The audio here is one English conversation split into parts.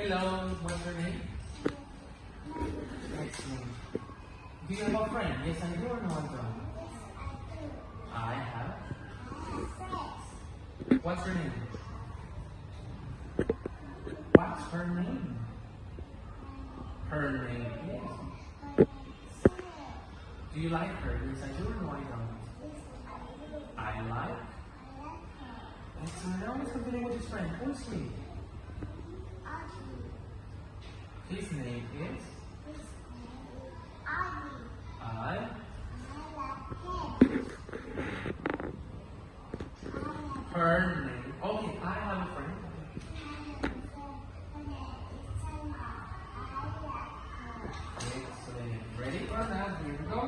Hello, what's your name? Excellent. Do you have a friend? Yes, I do or no, I don't? I have. What's her name? What's her name? Her name is. Do you like her? Yes, I do or no, I don't? I like. Excellent. Now let's continue with his friend. Who's he? His name is? I. Her name. Okay, I have a friend. Excellent. Ready for that? Here we go.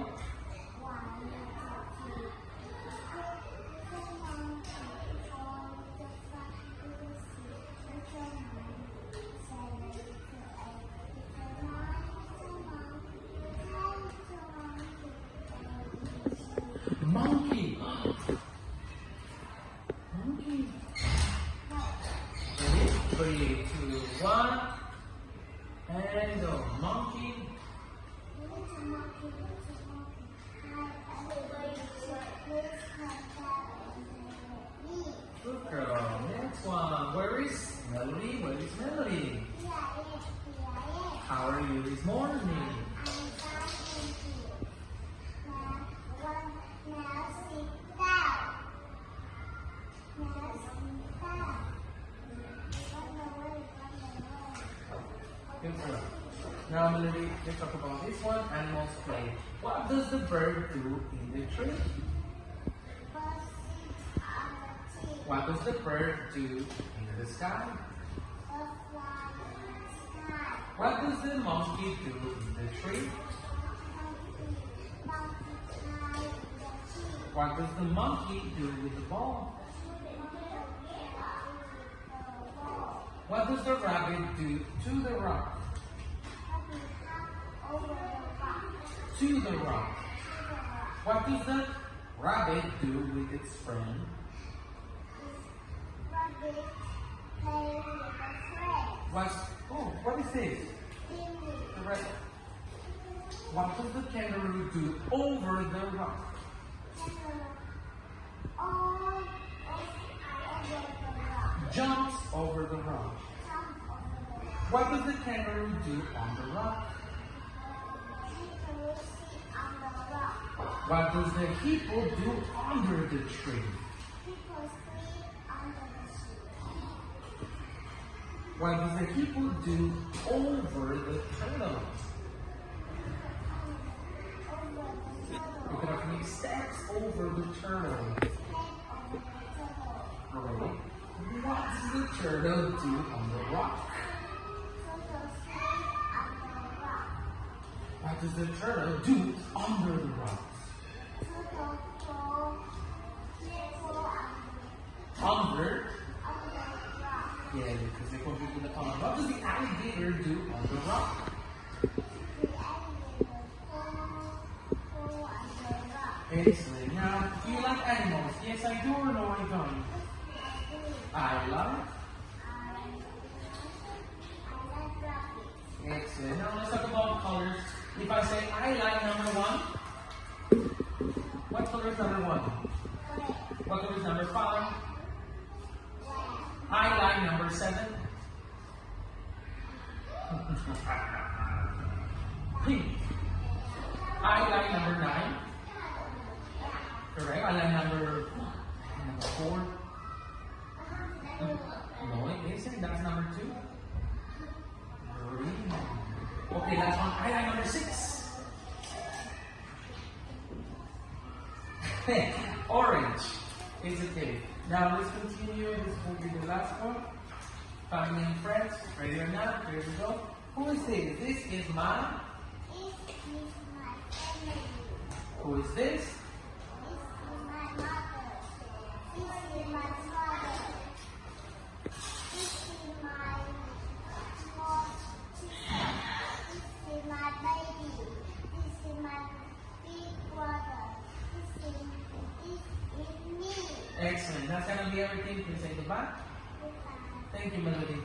Monkey. Monkey. Ready? 3, 2, 1. And go. Monkey. Good girl. Next one. Where is Melody? Where is Melody? How are you this morning? Good girl. Now, Melody, let's talk about this one. Animals play. What does the bird do in the tree? What does the bird do in the sky? What does the monkey do in the tree? What does the monkey do with the ball? What does the rabbit do to the rock? To the rock. What does the rabbit do with its friend? What is this? The rabbit. What does the kangaroo do over the rock? Jumps over the rock. What does the kangaroo do on the rock? What does the hippo do under the tree? What does the hippo do over the turtle? Look at how many steps over the turtle. Ready? What does the turtle do on the rock? What does the turtle do under the rocks? Under? Yeah, because they put people in the pond. What does the alligator do on the rock? Excellent. Now, do you like animals? Yes, I do or no, I don't? I like. Excellent. Now let's talk about colors. If I say I like number 1, what color is number 1? What color is number 5? I like number 7. Pink. I like number 9. Correct. I like number 4. No, it isn't. That's number 2. Green. Okay, last one. I like number 6. Orange. It's okay. Now let's continue. This will be the last one. Family and friends. Ready or not? Here we go. Who is this? This is my. Who is this? Excellent. That's going to be everything. Please say goodbye. Thank you, Melody.